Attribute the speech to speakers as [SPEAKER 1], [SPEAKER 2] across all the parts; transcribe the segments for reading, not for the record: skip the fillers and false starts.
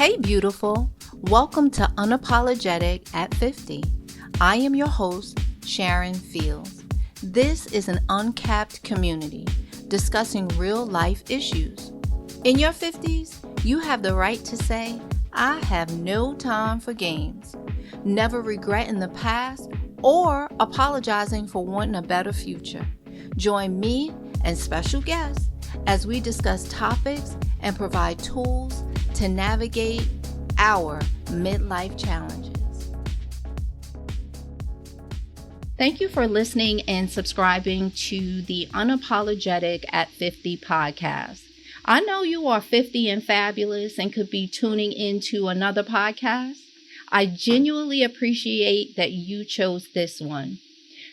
[SPEAKER 1] Hey, beautiful. Welcome to Unapologetic at 50. I am your host, Sharon Fields. This is an uncapped community discussing real life issues. In your 50s, you have the right to say, I have no time for games, never regretting the past or apologizing for wanting a better future. Join me and special guests as we discuss topics and provide tools to navigate our midlife challenges. Thank you for listening and subscribing to the Unapologetic at 50 podcast. I know you are 50 and fabulous and could be tuning into another podcast. I genuinely appreciate that you chose this one.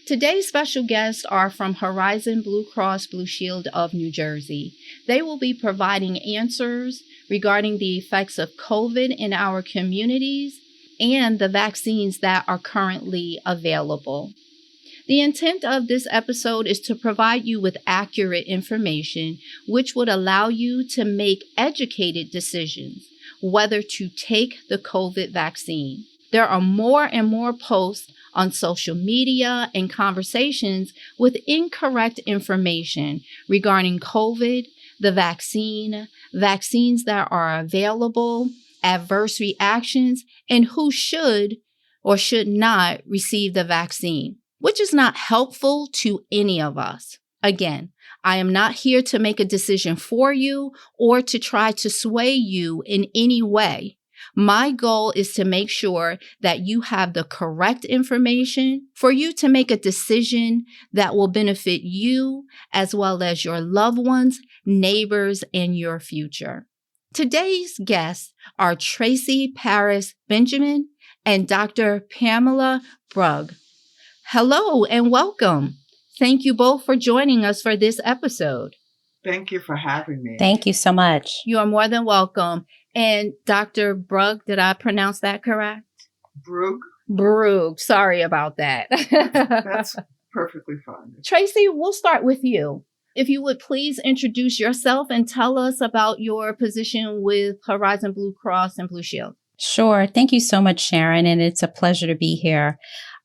[SPEAKER 1] Today's special guests are from Horizon Blue Cross Blue Shield of New Jersey. They will be providing answers regarding the effects of COVID in our communities and the vaccines that are currently available. The intent of this episode is to provide you with accurate information, which would allow you to make educated decisions whether to take the COVID vaccine. There are more and more posts on social media and conversations with incorrect information regarding COVID, the vaccine, vaccines that are available, adverse reactions, and who should or should not receive the vaccine, which is not helpful to any of us. Again, I am not here to make a decision for you or to try to sway you in any way. My goal is to make sure that you have the correct information for you to make a decision that will benefit you as well as your loved ones, neighbors, and your future. Today's guests are Tracy Paris Benjamin and Dr. Pamela Brugg. Hello and welcome. Thank you both for joining us for this episode.
[SPEAKER 2] Thank you for having me.
[SPEAKER 3] Thank you so much.
[SPEAKER 1] You are more than welcome. And Dr. Brugg, did I pronounce that correct?
[SPEAKER 2] Brugg.
[SPEAKER 1] Sorry about that.
[SPEAKER 2] That's perfectly fine.
[SPEAKER 1] Tracy, we'll start with you. If you would please introduce yourself and tell us about your position with Horizon Blue Cross and Blue Shield.
[SPEAKER 3] Sure. Thank you so much, Sharon. And it's a pleasure to be here.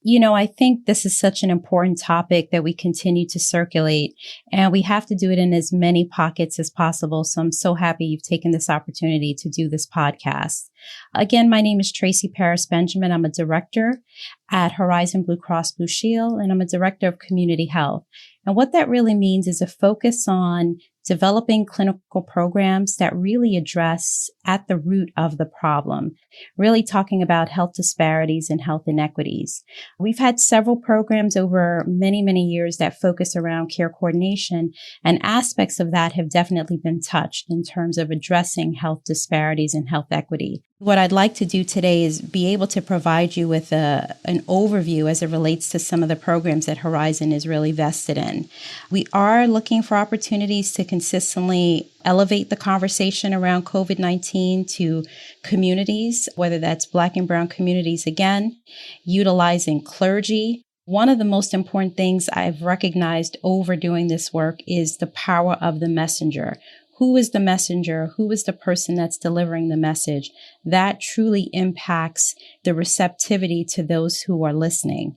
[SPEAKER 3] You know, I think this is such an important topic that we continue to circulate, and we have to do it in as many pockets as possible. So I'm so happy you've taken this opportunity to do this podcast. Again, my name is Tracy Paris Benjamin. I'm a director at Horizon Blue Cross Blue Shield, and I'm a director of community health. And what that really means is a focus on developing clinical programs that really address at the root of the problem, really talking about health disparities and health inequities. We've had several programs over many, many years that focus around care coordination, and aspects of that have definitely been touched in terms of addressing health disparities and health equity. What I'd like to do today is be able to provide you with an overview as it relates to some of the programs that Horizon is really vested in. We are looking for opportunities to consistently elevate the conversation around COVID-19 to communities, whether that's Black and Brown communities, again, utilizing clergy. One of the most important things I've recognized over doing this work is the power of the messenger. Who is the messenger? Who is the person that's delivering the message? That truly impacts the receptivity to those who are listening.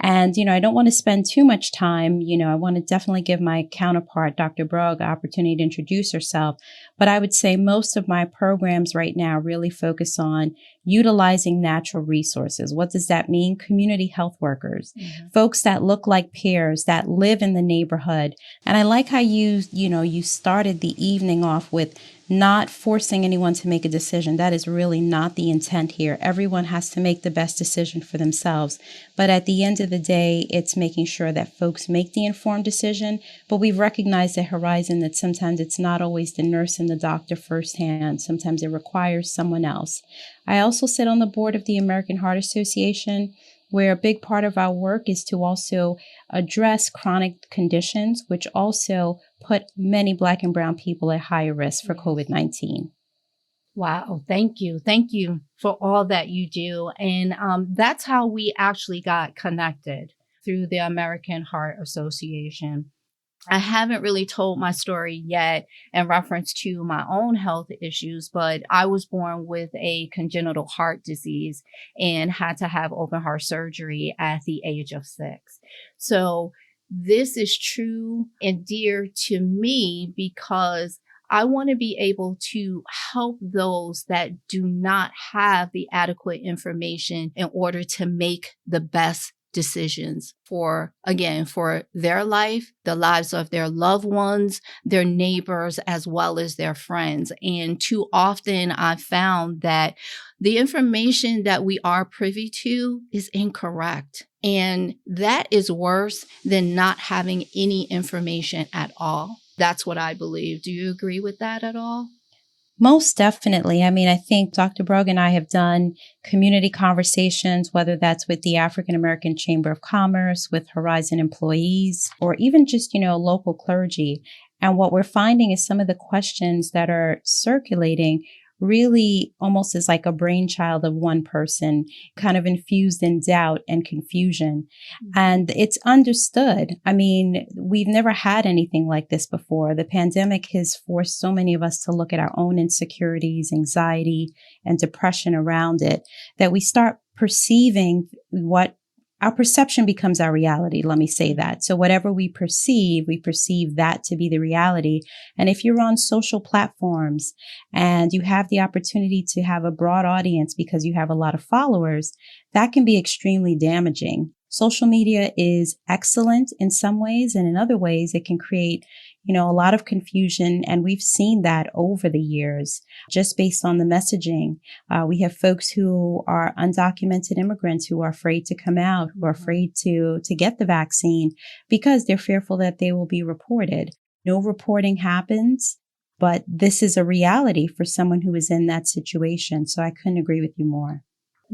[SPEAKER 3] And, I don't want to spend too much time. I want to definitely give my counterpart, Dr. Brugg, an opportunity to introduce herself. But I would say most of my programs right now really focus on utilizing natural resources. What does that mean? Community health workers, folks that look like peers, that live in the neighborhood. And I like how you started the evening off with not forcing anyone to make a decision. That is really not the intent here. Everyone has to make the best decision for themselves. But at the end of the day, it's making sure that folks make the informed decision. But we've recognized at Horizon that sometimes it's not always the nurse and the doctor firsthand. Sometimes it requires someone else. I also sit on the board of the American Heart Association, where a big part of our work is to also address chronic conditions, which also put many Black and Brown people at higher risk for COVID-19.
[SPEAKER 1] Wow. Thank you. Thank you for all that you do. And that's how we actually got connected, through the American Heart Association. I haven't really told my story yet in reference to my own health issues, but I was born with a congenital heart disease and had to have open heart surgery at the age of 6. So this is true and dear to me because I want to be able to help those that do not have the adequate information in order to make the best decisions for, again, for their life, the lives of their loved ones, their neighbors, as well as their friends. And too often I've found that the information that we are privy to is incorrect. And that is worse than not having any information at all. That's what I believe. Do you agree with that at all?
[SPEAKER 3] Most definitely. I mean, I think Dr. Brugg and I have done community conversations, whether that's with the African American Chamber of Commerce, with Horizon employees, or even just, local clergy. And what we're finding is some of the questions that are circulating really almost is like a brainchild of one person, kind of infused in doubt and confusion. And it's understood. I mean, we've never had anything like this before. The pandemic has forced so many of us to look at our own insecurities, anxiety, and depression around it, that we start perceiving what our perception becomes our reality. Let me say that. So whatever we perceive that to be the reality. And if you're on social platforms and you have the opportunity to have a broad audience because you have a lot of followers, that can be extremely damaging. Social media is excellent in some ways, and in other ways, it can create, a lot of confusion. And we've seen that over the years, just based on the messaging. We have folks who are undocumented immigrants who are afraid to come out, who are afraid to get the vaccine because they're fearful that they will be reported. No reporting happens, but this is a reality for someone who is in that situation. So I couldn't agree with you more.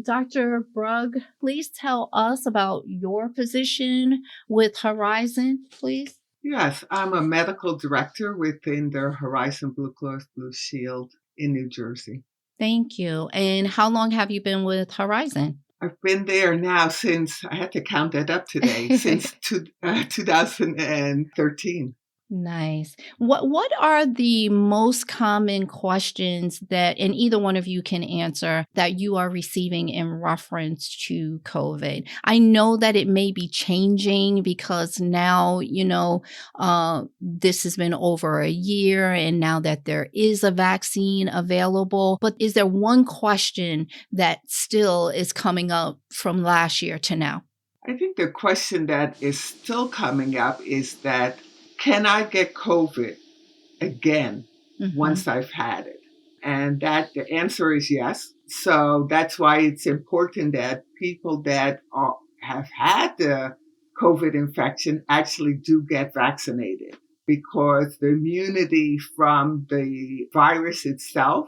[SPEAKER 1] Dr. Brugg, please tell us about your position with Horizon, please.
[SPEAKER 2] Yes, I'm a medical director within the Horizon Blue Cross Blue Shield in New Jersey.
[SPEAKER 1] Thank you. And how long have you been with Horizon?
[SPEAKER 2] I've been there now since, I had to count that up today, since 2013.
[SPEAKER 1] Nice. What are the most common questions that, and either one of you can answer, that you are receiving in reference to COVID? I know that it may be changing because now, this has been over a year and now that there is a vaccine available. But is there one question that still is coming up from last year to now?
[SPEAKER 2] I think the question that is still coming up is that, can I get COVID again once I've had it? And that the answer is yes. So that's why it's important that people that have had the COVID infection actually do get vaccinated, because the immunity from the virus itself,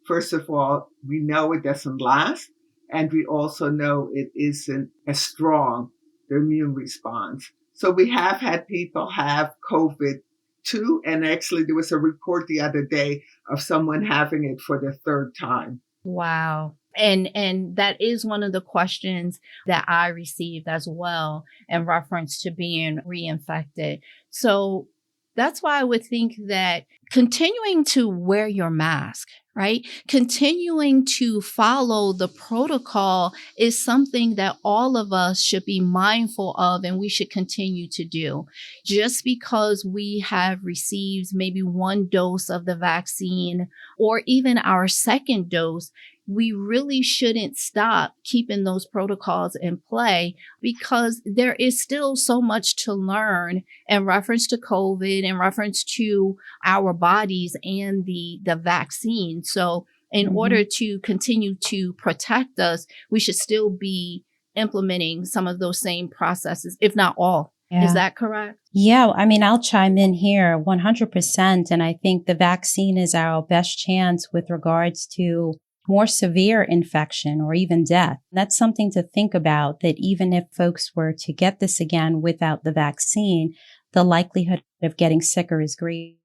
[SPEAKER 2] first of all, we know it doesn't last. And we also know it isn't as strong, the immune response. So we have had people have COVID too. And actually there was a report the other day of someone having it for the third time.
[SPEAKER 1] Wow. And that is one of the questions that I received as well in reference to being reinfected. So that's why I would think that continuing to wear your mask, right? Continuing to follow the protocol is something that all of us should be mindful of and we should continue to do. Just because we have received maybe one dose of the vaccine or even our second dose, we really shouldn't stop keeping those protocols in play because there is still so much to learn in reference to COVID, in reference to our bodies and the vaccine. So in order to continue to protect us, we should still be implementing some of those same processes, if not all. Yeah. Is that correct?
[SPEAKER 3] Yeah. I mean, I'll chime in here 100%. And I think the vaccine is our best chance with regards to more severe infection or even death. That's something to think about, that even if folks were to get this again without the vaccine, the likelihood of getting sicker is great.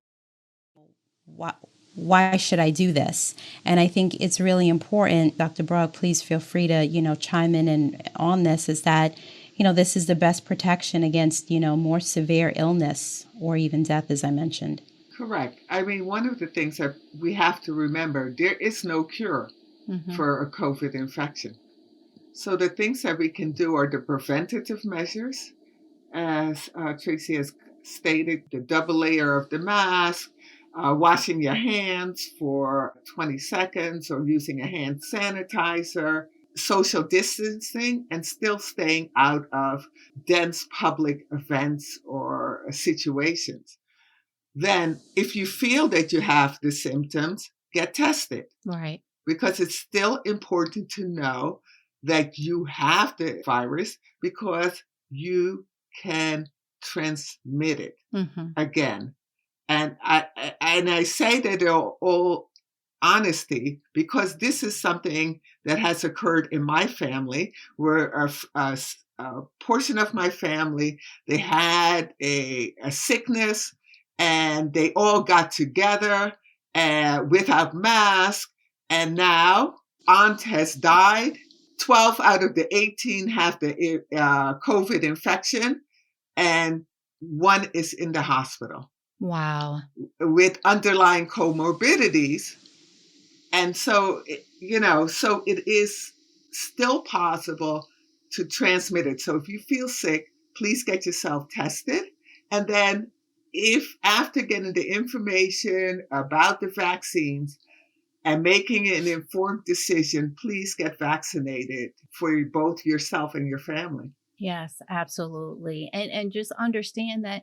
[SPEAKER 3] Why should I do this? And I think it's really important, Dr. Brugg, please feel free to, chime in and on this, is that, this is the best protection against, more severe illness or even death, as I mentioned.
[SPEAKER 2] Correct. I mean, one of the things that we have to remember, there is no cure for a COVID infection. So the things that we can do are the preventative measures, as Tracy has stated, the double layer of the mask, washing your hands for 20 seconds or using a hand sanitizer, social distancing, and still staying out of dense public events or situations. Then, if you feel that you have the symptoms, get tested.
[SPEAKER 1] Right.
[SPEAKER 2] Because it's still important to know that you have the virus because you can transmit it again. And I say that in all honesty because this is something that has occurred in my family where a portion of my family, they had a sickness and they all got together without masks. And now aunt has died. 12 out of the 18 have the COVID infection, and one is in the hospital.
[SPEAKER 1] Wow.
[SPEAKER 2] With underlying comorbidities. And so, so it is still possible to transmit it. So if you feel sick, please get yourself tested. And then if after getting the information about the vaccines, and making an informed decision, please get vaccinated for both yourself and your family.
[SPEAKER 1] Yes, absolutely. And just understand that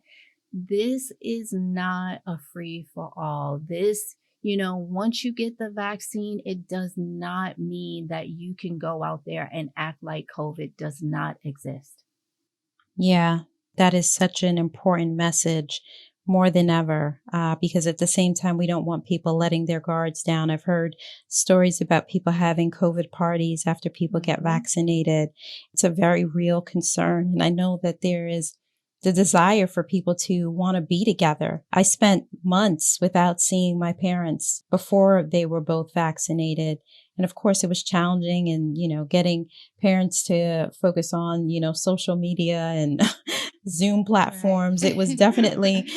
[SPEAKER 1] this is not a free for all. This, once you get the vaccine, it does not mean that you can go out there and act like COVID does not exist.
[SPEAKER 3] Yeah, that is such an important message more than ever, because at the same time, we don't want people letting their guards down. I've heard stories about people having COVID parties after people get vaccinated. It's a very real concern. And I know that there is the desire for people to want to be together. I spent months without seeing my parents before they were both vaccinated. And of course, it was challenging and, getting parents to focus on, social media and Zoom platforms. Right. It was definitely,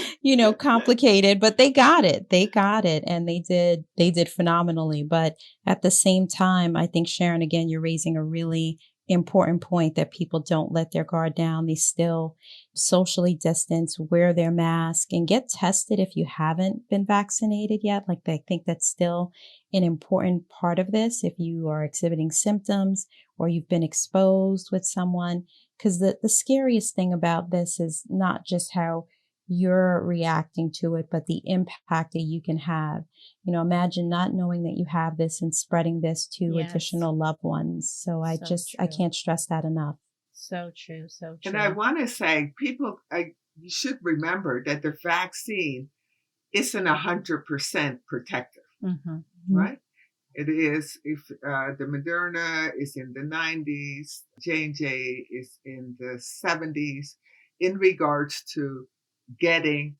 [SPEAKER 3] complicated, but they got it. They got it. And they did phenomenally. But at the same time, I think, Sharon, again, you're raising a really important point that people don't let their guard down. They still socially distance, wear their mask, and get tested if you haven't been vaccinated yet. Like, I think that's still an important part of this. If you are exhibiting symptoms or you've been exposed with someone, because the scariest thing about this is not just how you're reacting to it, but the impact that you can have. Imagine not knowing that you have this and spreading this to additional loved ones. So I can't stress that enough.
[SPEAKER 1] So true. So true.
[SPEAKER 2] And I want to say, people, you should remember that the vaccine isn't 100% protective, right? It is, if the Moderna is in the 90s, J&J is in the 70s, in regards to getting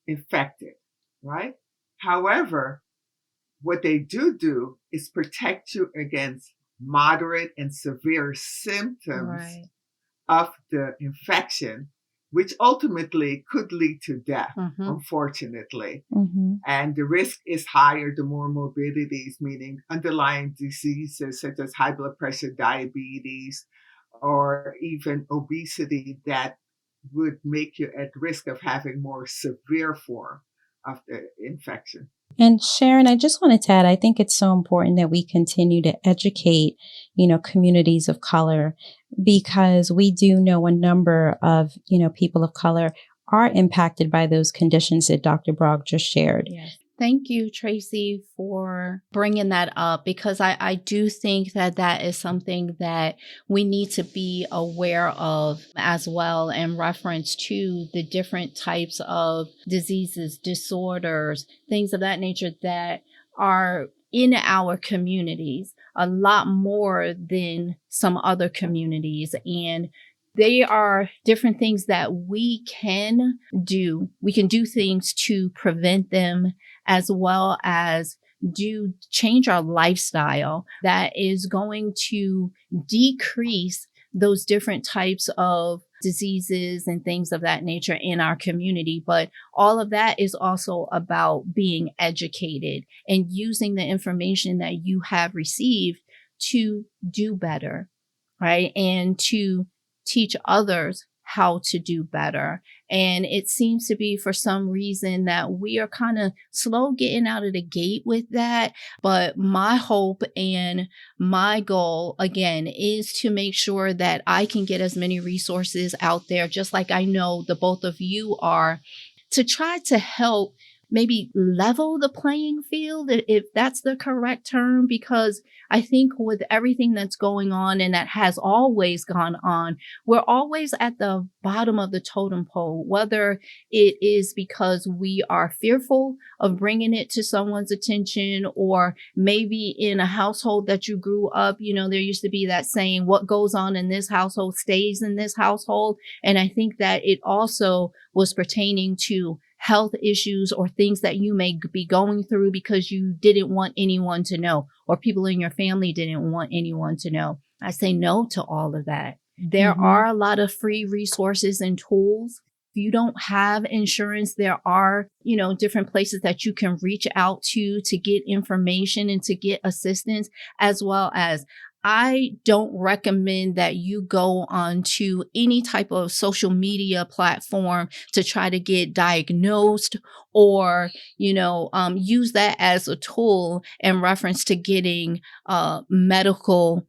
[SPEAKER 2] infected, right? However, what they do is protect you against moderate and severe symptoms of the infection, which ultimately could lead to death, unfortunately. And the risk is higher the more morbidities, meaning underlying diseases such as high blood pressure, diabetes, or even obesity that would make you at risk of having more severe form of the infection.
[SPEAKER 3] And Sharon, I just wanted to add, I think it's so important that we continue to educate, communities of color, because we do know a number of, people of color are impacted by those conditions that Dr. Brog just shared.
[SPEAKER 1] Yes. Thank you, Tracy, for bringing that up, because I do think that is something that we need to be aware of as well, in reference to the different types of diseases, disorders, things of that nature that are in our communities, a lot more than some other communities. And they are different things that we can do. We can do things to prevent them, as well as change our lifestyle that is going to decrease those different types of diseases and things of that nature in our community. But all of that is also about being educated and using the information that you have received to do better, right? And to teach others how to do better. And it seems to be for some reason that we are kind of slow getting out of the gate with that. But my hope and my goal, again, is to make sure that I can get as many resources out there, just like I know the both of you are, to try to help maybe level the playing field, if that's the correct term, because I think with everything that's going on and that has always gone on, we're always at the bottom of the totem pole, whether it is because we are fearful of bringing it to someone's attention, or maybe in a household that you grew up, there used to be that saying, what goes on in this household stays in this household. And I think that it also was pertaining to health issues or things that you may be going through because you didn't want anyone to know, or people in your family didn't want anyone to know. I say no to all of that. There are a lot of free resources and tools. If you don't have insurance, there are, different places that you can reach out to get information and to get assistance, as well as I don't recommend that you go onto any type of social media platform to try to get diagnosed or, use that as a tool in reference to getting medical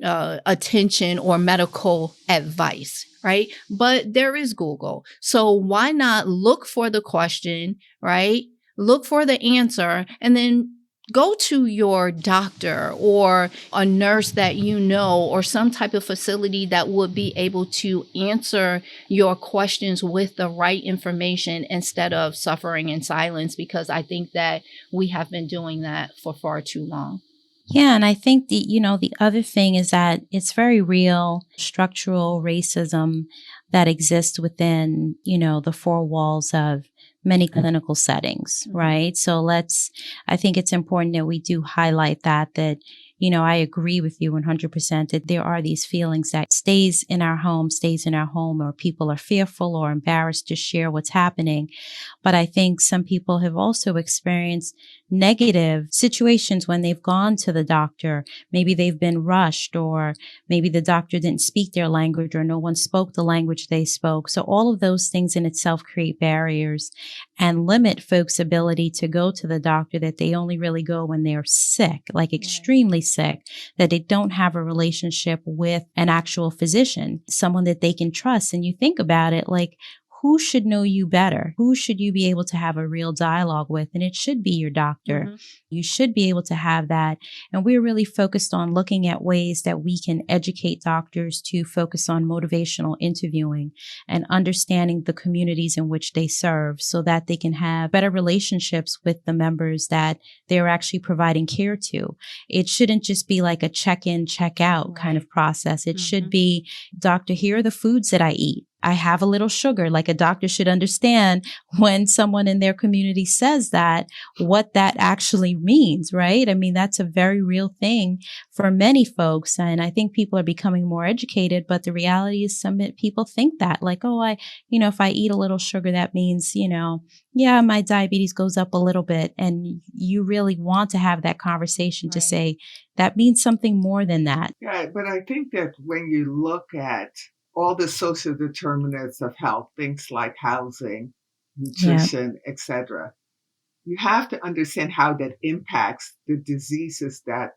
[SPEAKER 1] attention or medical advice, right? But there is Google. So why not look for the question, right? Look for the answer, and then go to your doctor or a nurse that or some type of facility that would be able to answer your questions with the right information instead of suffering in silence, because I think that we have been doing that for far too long.
[SPEAKER 3] Yeah, and I think the other thing is that it's very real structural racism that exists within, the four walls of many clinical settings, right? So I think it's important that we do highlight that I agree with you 100% that there are these feelings that stays in our home, or people are fearful or embarrassed to share what's happening. But I think some people have also experienced negative situations when they've gone to the doctor. Maybe they've been rushed, or maybe the doctor didn't speak their language, or no one spoke the language they spoke. So all of those things in itself create barriers and limit folks' ability to go to the doctor, that they only really go when they're sick, like extremely sick, that they don't have a relationship with an actual physician, someone that they can trust. And you think about it, like, who should know you better? Who should you be able to have a real dialogue with? And it should be your doctor. You should be able to have that. And we're really focused on looking at ways that we can educate doctors to focus on motivational interviewing and understanding the communities in which they serve, so that they can have better relationships with the members that they're actually providing care to. It shouldn't just be like a check-in, check-out kind of process. It should be, doctor, here are the foods that I eat. I have a little sugar. Like, a doctor should understand when someone in their community says that, what that actually means, right? I mean, that's a very real thing for many folks. And I think people are becoming more educated, but the reality is some people think that, like, oh, if I eat a little sugar, that means, yeah, my diabetes goes up a little bit. And you really want to have that conversation to say, that means something more than that.
[SPEAKER 2] Yeah, but I think that when you look at all the social determinants of health, things like housing, nutrition, etc., you have to understand how that impacts the diseases that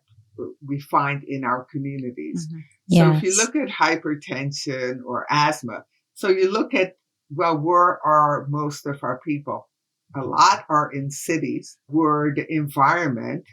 [SPEAKER 2] we find in our communities. So if you look at hypertension or asthma, so you look at, well, where are most of our people? A lot are in cities where the environment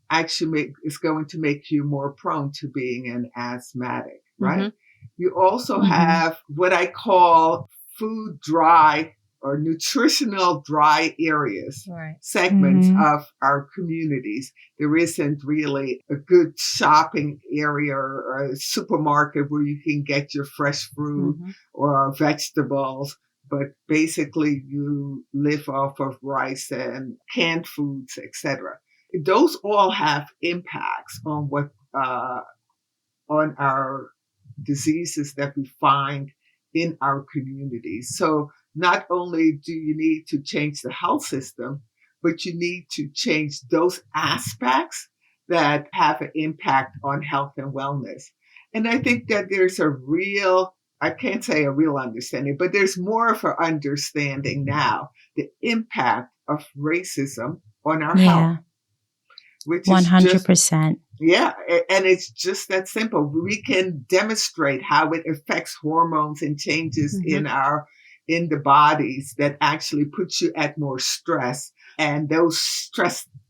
[SPEAKER 2] actually is going to make you more prone to being an asthmatic, right? You also have what I call food dry or nutritional dry areas, segments of our communities. There isn't really a good shopping area or a supermarket where you can get your fresh fruit or vegetables, but basically you live off of rice and canned foods, etc. Those all have impacts on on our diseases that we find in our communities. So not only do you need to change the health system, but you need to change those aspects that have an impact on health and wellness. And I think that there's a real, I can't say a real understanding, but there's more of an understanding now, the impact of racism on our health,
[SPEAKER 3] Yeah,
[SPEAKER 2] which is just
[SPEAKER 3] 100%.
[SPEAKER 2] yeah, and it's just that simple. We can demonstrate how it affects hormones and changes
[SPEAKER 1] Mhm.
[SPEAKER 2] in the bodies that actually puts you at more stress, and those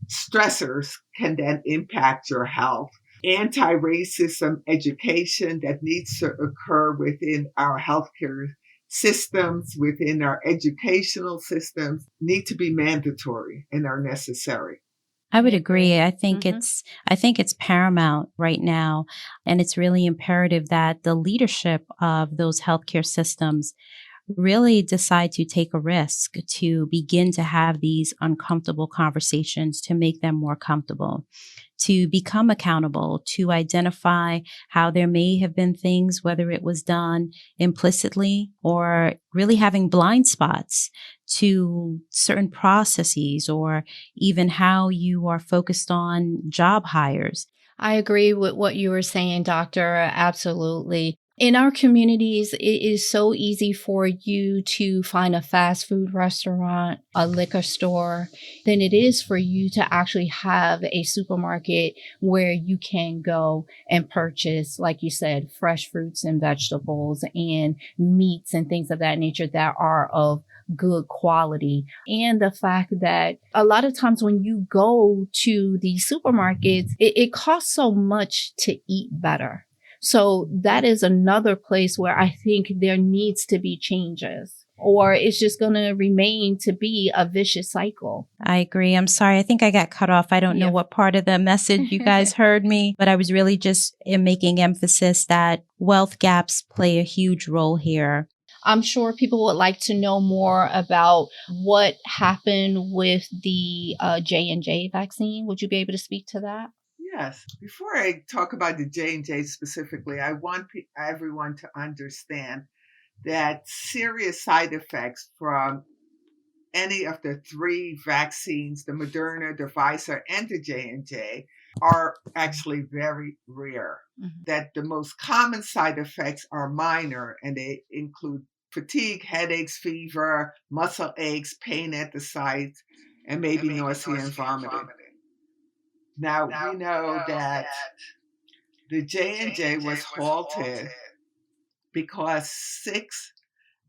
[SPEAKER 2] stressors can then impact your health. Anti-racism education that needs to occur within our healthcare systems, within our educational systems, need to be mandatory and are necessary.
[SPEAKER 3] I
[SPEAKER 1] I
[SPEAKER 3] would
[SPEAKER 1] agree.
[SPEAKER 3] agree. I think it's paramount right now, and it's really imperative that the leadership of those healthcare systems really decide to take a risk to begin to have these uncomfortable conversations to make them more comfortable, to become accountable, to identify how there may have been things, whether it was done implicitly or really having blind spots to certain processes or even how you are focused on job hires.
[SPEAKER 1] I agree with what you were saying, Doctor. Absolutely. In our communities, it is so easy for you to find a fast food restaurant, a liquor store, than it is for you to actually have a supermarket where you can go and purchase, like you said, fresh fruits and vegetables and meats and things of that nature that are of good quality. And the fact that a lot of times when you go to the supermarkets, it costs so much to eat better. So that is another place where I think there needs to be changes, or it's just going to remain to be a vicious cycle.
[SPEAKER 3] I agree. I'm sorry. I think I got cut off. I don't know
[SPEAKER 1] Yeah.
[SPEAKER 3] what part of the message you guys heard me, but I was really just making emphasis that wealth gaps play a huge role here.
[SPEAKER 1] I'm sure people would like to know more about what happened with the J&J vaccine. Would you be able to speak to that?
[SPEAKER 2] Yes. Before I talk about the J&J specifically, I want everyone to understand that serious side effects from any of the three vaccines, the Moderna, the Pfizer, and the J&J, are actually very rare.
[SPEAKER 1] Mhm.
[SPEAKER 2] That the most common side effects are minor, and they include fatigue, headaches, fever, muscle aches, pain at the sites, and maybe nausea and vomiting. Now, we know that the J&J was halted because 6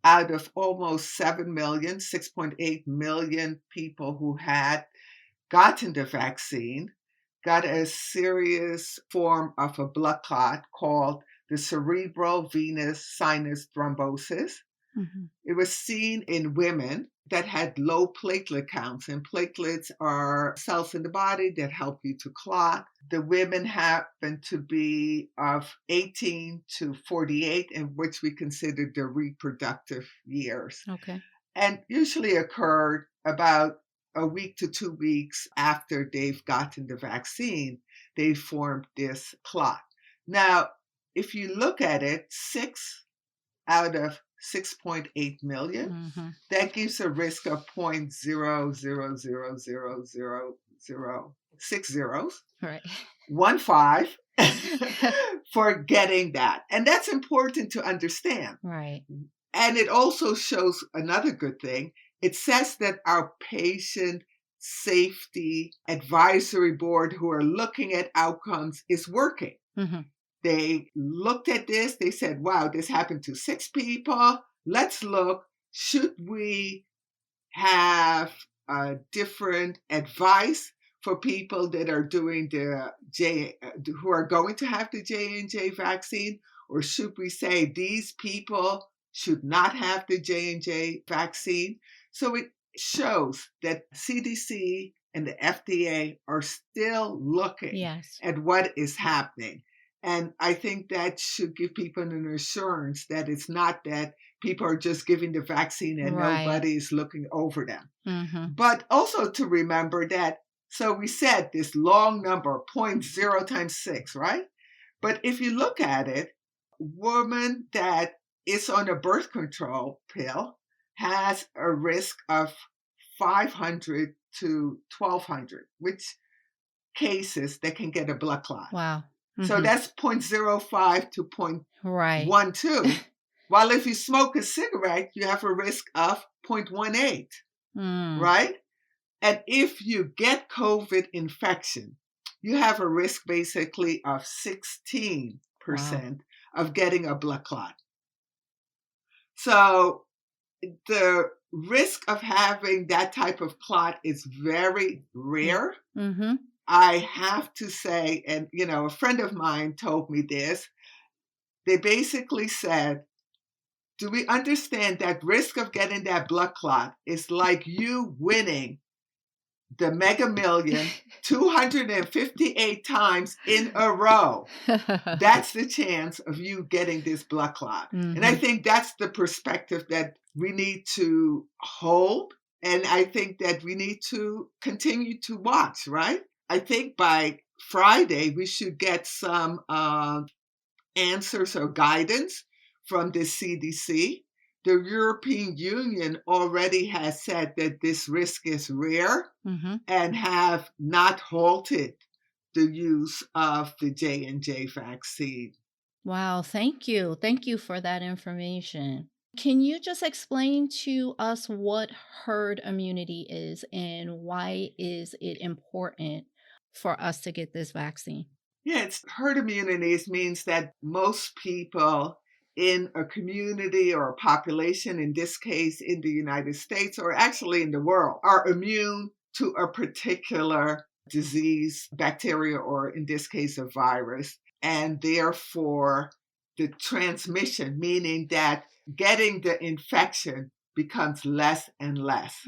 [SPEAKER 2] out of almost 7 million, 6.8 million people who had gotten the vaccine got a serious form of a blood clot called the cerebral venous sinus thrombosis.
[SPEAKER 1] Mhm.
[SPEAKER 2] It was seen in women that had low platelet counts, and platelets are cells in the body that help you to clot. The women happened to be of 18 to 48, in which we consider the reproductive years,
[SPEAKER 1] Okay.
[SPEAKER 2] and usually occurred about a week to 2 weeks after they've gotten the vaccine. They formed this clot. Now, if you look at it, 6 out of 6.8 million,
[SPEAKER 1] Mhm.
[SPEAKER 2] that gives a risk of 0.00000006 zeros,
[SPEAKER 1] Right.
[SPEAKER 2] 1 5 for getting that. And that's important to understand.
[SPEAKER 1] Right.
[SPEAKER 2] And it also shows another good thing. It says that our patient safety advisory board, who are looking at outcomes, is working.
[SPEAKER 1] Mhm.
[SPEAKER 2] They looked at this. They said, wow, this happened to 6 people. Let's look. Should we have different advice for people that are doing who are going to have the J&J vaccine? Or should we say these people should not have the J&J vaccine? So it shows that CDC and the FDA are still looking
[SPEAKER 1] Yes.
[SPEAKER 2] at what is happening. And I think that should give people an assurance that it's not that people are just giving the vaccine and
[SPEAKER 1] Right.
[SPEAKER 2] nobody is looking over them.
[SPEAKER 1] Mhm.
[SPEAKER 2] But also to remember that, so we said this long number, 0.0 times 6, right? But if you look at it, woman that is on a birth control pill has a risk of 500 to 1,200, which cases that can get a blood clot.
[SPEAKER 1] Wow.
[SPEAKER 2] So that's 0.05 to
[SPEAKER 1] Right.
[SPEAKER 2] 0.12. While if you smoke a cigarette, you have a risk of 0.18, right? And if you get COVID infection, you have a risk basically of 16% of getting a blood clot. So the risk of having that type of clot is very rare. I have to say, and a friend of mine told me this, they basically said, do we understand that risk of getting that blood clot is like you winning the Mega Million 258 times in a row? That's the chance of you getting this blood clot. And I think that's the perspective that we need to hold. And I think that we need to continue to watch, right? I think by Friday, we should get some answers or guidance from the CDC. The European Union already has said that this risk is rare and have not halted the use of the J&J vaccine.
[SPEAKER 1] Wow, thank you. Thank you for that information. Can you just explain to us what herd immunity is and why is it important for us to get this vaccine?
[SPEAKER 2] Yeah, herd immunity means that most people in a community or a population, in this case in the United States or actually in the world, are immune to a particular disease, bacteria, or in this case a virus. And therefore, the transmission, meaning that getting the infection becomes less and less.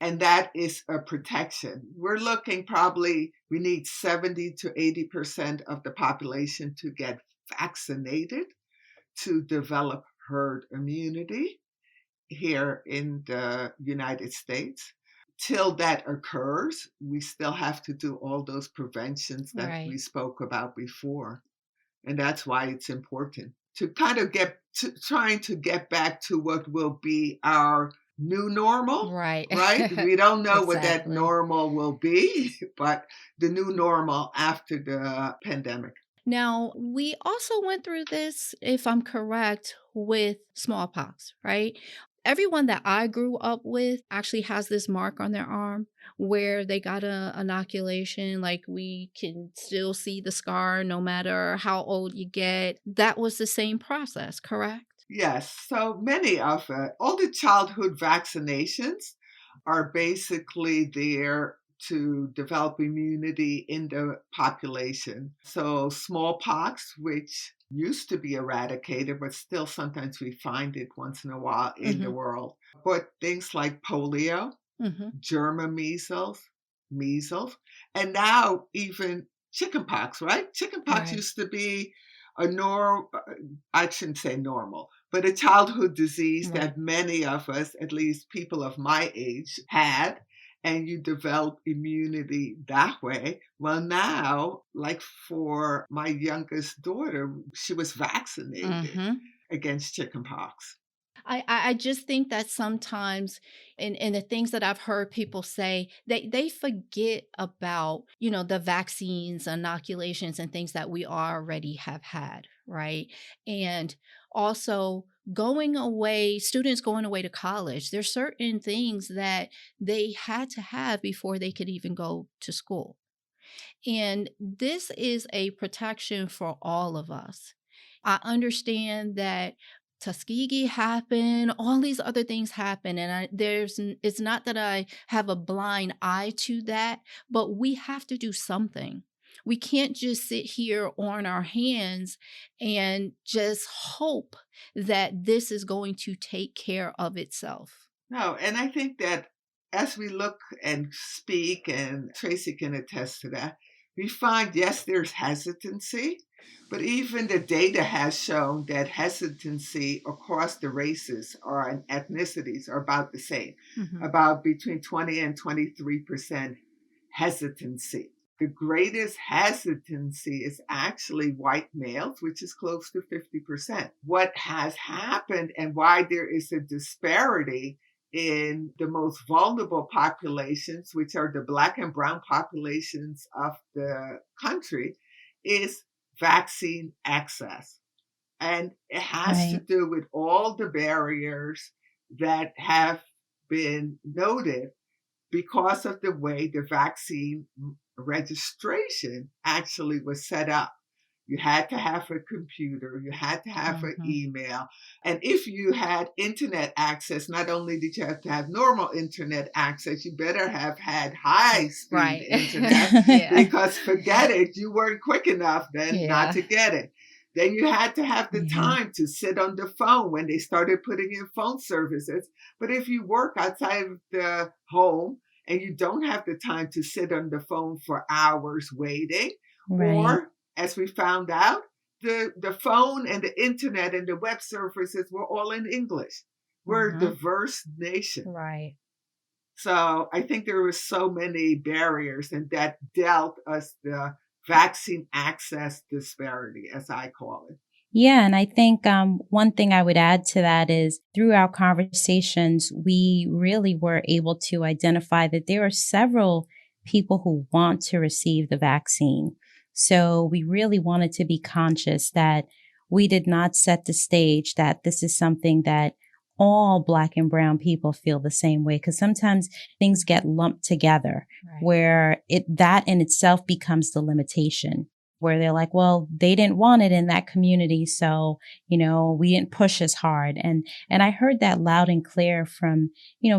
[SPEAKER 2] And that is a protection. We're looking we need 70 to 80% of the population to get vaccinated to develop herd immunity here in the United States. Till that occurs, we still have to do all those preventions that we spoke about before. And that's why it's important to kind of trying to get back to what will be our new normal. Right? We don't know what that normal will be, but the new normal after the pandemic.
[SPEAKER 1] Now, we also went through this, if I'm correct, with smallpox, right? Everyone that I grew up with actually has this mark on their arm where they got an inoculation. Like we can still see the scar no matter how old you get. That was the same process, correct?
[SPEAKER 2] Yes. So many of all the childhood vaccinations are basically there to develop immunity in the population. So smallpox, which used to be eradicated, but still sometimes we find it once in a while in the world. But things like polio, German measles, and now even chickenpox, right? Chickenpox used to be I shouldn't say normal, but a childhood disease that many of us, at least people of my age, had. And you develop immunity that way. Well, now, like for my youngest daughter, she was vaccinated against chickenpox.
[SPEAKER 1] I just think that sometimes in the things that I've heard people say, they forget about, the vaccines, inoculations, and things that we already have had, right? And also students going away to college, there's certain things that they had to have before they could even go to school. And this is a protection for all of us. I understand that Tuskegee happened, all these other things happen, and it's not that I have a blind eye to that, but we have to do something. We can't just sit here on our hands and just hope that this is going to take care of itself.
[SPEAKER 2] No, and I think that as we look and speak, and Tracy can attest to that, we find, yes, there's hesitancy, but even the data has shown that hesitancy across the races or ethnicities are about the same, about between 20 and 23% hesitancy. The greatest hesitancy is actually white males, which is close to 50%. What has happened and why there is a disparity in the most vulnerable populations, which are the Black and brown populations of the country, is vaccine access. And it has to
[SPEAKER 3] Right.
[SPEAKER 2] do with all the barriers that have been noted because of the way the vaccine registration actually was set up. You had to have a computer, you had to have an
[SPEAKER 3] Mm-hmm.
[SPEAKER 2] email. And if you had internet access, not only did you have to have normal internet access, you better have had high speed
[SPEAKER 1] Right.
[SPEAKER 2] internet
[SPEAKER 1] Yeah.
[SPEAKER 2] because forget it, you weren't quick enough then not
[SPEAKER 1] Yeah.
[SPEAKER 2] to get it. Then you had to have the
[SPEAKER 3] Yeah.
[SPEAKER 2] time to sit on the phone when they started putting in phone services. But if you work outside of the home, and you don't have the time to sit on the phone for hours waiting,
[SPEAKER 3] Right.
[SPEAKER 2] or as we found out, the phone and the internet and the web services were all in English. We're a
[SPEAKER 1] Mm-hmm.
[SPEAKER 2] diverse nation.
[SPEAKER 1] Right.
[SPEAKER 2] So I think there were so many barriers, and that dealt us the vaccine access disparity, as I call it.
[SPEAKER 3] Yeah, and I think one thing I would add to that is through our conversations, we really were able to identify that there are several people who want to receive the vaccine. So we really wanted to be conscious that we did not set the stage that this is something that all Black and brown people feel the same way, because sometimes things get lumped together
[SPEAKER 1] Right.
[SPEAKER 3] where that in itself becomes the limitation, where they're like, well, they didn't want it in that community. So, we didn't push as hard. And I heard that loud and clear from,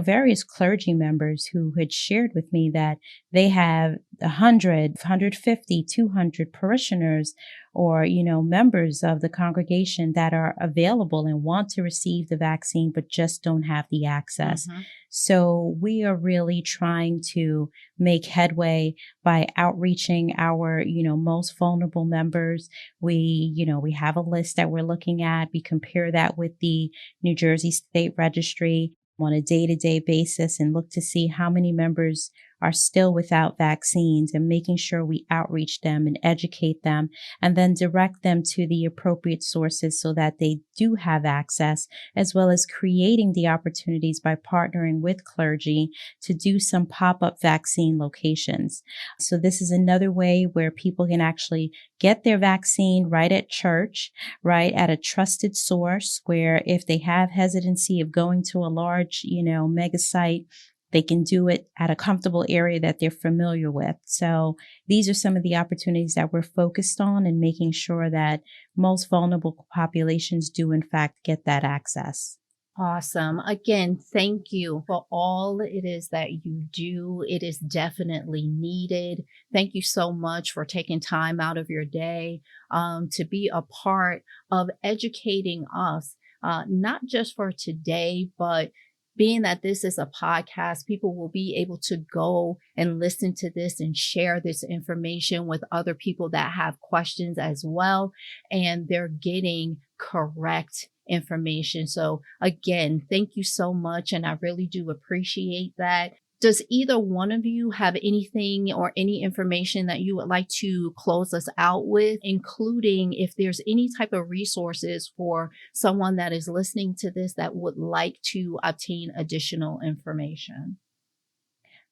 [SPEAKER 3] various clergy members who had shared with me that they have 100, 150, 200 parishioners or, members of the congregation that are available and want to receive the vaccine, but just don't have the access.
[SPEAKER 1] Mm-hmm.
[SPEAKER 3] So we are really trying to make headway by outreaching our, most vulnerable members. We have a list that we're looking at. We compare that with the New Jersey State Registry on a day-to-day basis and look to see how many members are still without vaccines and making sure we outreach them and educate them and then direct them to the appropriate sources so that they do have access, as well as creating the opportunities by partnering with clergy to do some pop-up vaccine locations. So this is another way where people can actually get their vaccine right at church, right at a trusted source, where if they have hesitancy of going to a large, mega site, they can do it at a comfortable area that they're familiar with. So these are some of the opportunities that we're focused on and making sure that most vulnerable populations do in fact get that access.
[SPEAKER 1] Awesome. Again, thank you for all it is that you do. It is definitely needed. Thank you so much for taking time out of your day to be a part of educating us, not just for today, but being that this is a podcast, people will be able to go and listen to this and share this information with other people that have questions as well. And they're getting correct information. So again, thank you so much. And I really do appreciate that. Does either one of you have anything or any information that you would like to close us out with, including if there's any type of resources for someone that is listening to this that would like to obtain additional information?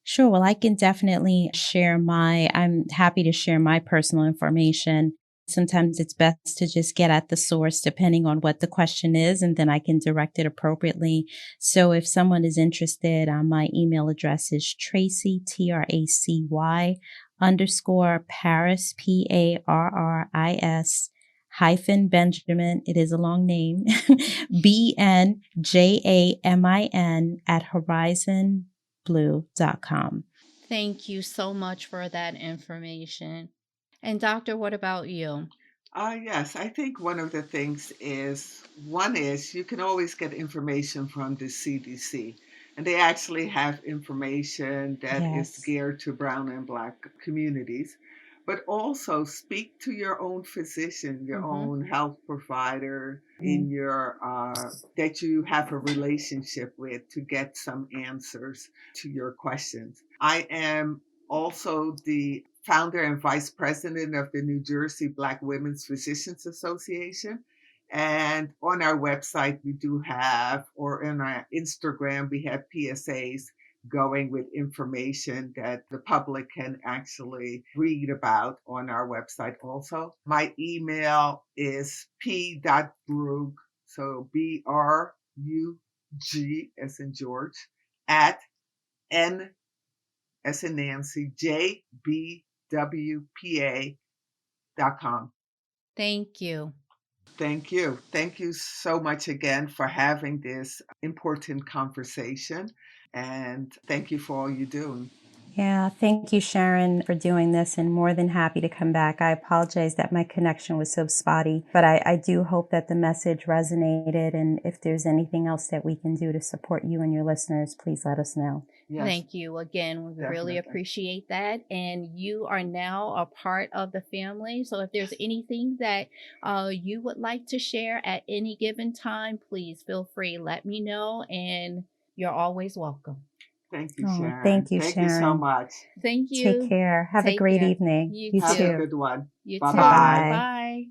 [SPEAKER 3] Sure. Well, I can definitely I'm happy to share my personal information. Sometimes it's best to just get at the source depending on what the question is, and then I can direct it appropriately. So if someone is interested, my email address is Tracy, TRACY _Paris, PARRIS -Benjamin. It is a long name. BNJAMIN @horizonblue.com.
[SPEAKER 1] Thank you so much for that information. And doctor, what about you?
[SPEAKER 2] Yes, I think one of the things is you can always get information from the CDC, and they actually have information that is
[SPEAKER 3] Yes.
[SPEAKER 2] geared to brown and black communities. But also speak to your own physician, your
[SPEAKER 1] Mm-hmm.
[SPEAKER 2] own health provider in
[SPEAKER 3] Mhm.
[SPEAKER 2] your that you have a relationship with to get some answers to your questions. I am also the founder and vice president of the New Jersey Black Women's Physicians Association. And on our website, we do have, or on our Instagram, we have PSAs going with information that the public can actually read about on our website also. My email is p.brug, so BRUG as in George, at N as in Nancy, JBWPA.com.
[SPEAKER 1] Thank you.
[SPEAKER 2] Thank you. Thank you so much again for having this important conversation. And thank you for all you do.
[SPEAKER 3] Yeah, thank you, Sharon, for doing this, and more than happy to come back. I apologize that my connection was so spotty, but I do hope that the message resonated, and if there's anything else that we can do to support you and your listeners, please let us know.
[SPEAKER 2] Yes,
[SPEAKER 1] Thank you again. We really
[SPEAKER 2] definitely.
[SPEAKER 1] appreciate that. And you are now a part of the family. So if there's anything that you would like to share at any given time, please feel free. Let me know, and you're always welcome.
[SPEAKER 2] Thank you,
[SPEAKER 3] Oh,
[SPEAKER 2] Sharon.
[SPEAKER 3] thank you,
[SPEAKER 2] Thank you so
[SPEAKER 3] Sharon.
[SPEAKER 2] much.
[SPEAKER 1] Thank you.
[SPEAKER 3] Take care. Have a
[SPEAKER 1] Take
[SPEAKER 3] great
[SPEAKER 1] care.
[SPEAKER 3] evening.
[SPEAKER 1] You
[SPEAKER 2] Have
[SPEAKER 1] too.
[SPEAKER 2] a good one.
[SPEAKER 1] You
[SPEAKER 2] Bye-bye.
[SPEAKER 1] too.
[SPEAKER 3] Bye-bye.
[SPEAKER 1] Bye.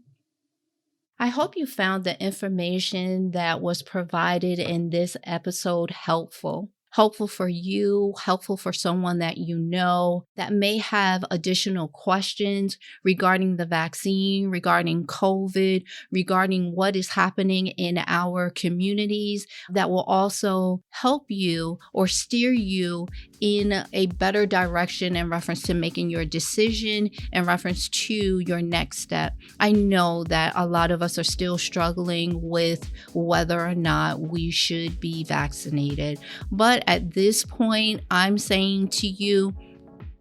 [SPEAKER 1] I hope you found the information that was provided in this episode helpful. Helpful for you, helpful for someone that you know that may have additional questions regarding the vaccine, regarding COVID, regarding what is happening in our communities, that will also help you or steer you in a better direction in reference to making your decision in reference to your next step. I know that a lot of us are still struggling with whether or not we should be vaccinated. But at this point, I'm saying to you,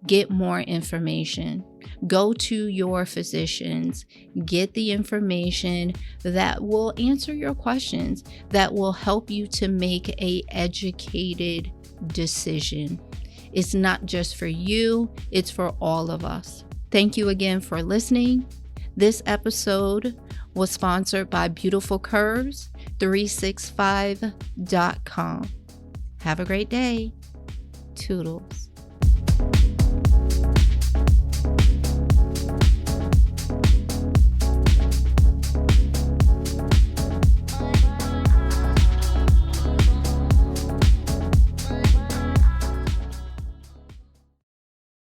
[SPEAKER 1] get more information. Go to your physicians, get the information that will answer your questions, that will help you to make an educated decision. It's not just for you, it's for all of us. Thank you again for listening. This episode was sponsored by Beautiful Curves 365.com. Have a great day. Toodles.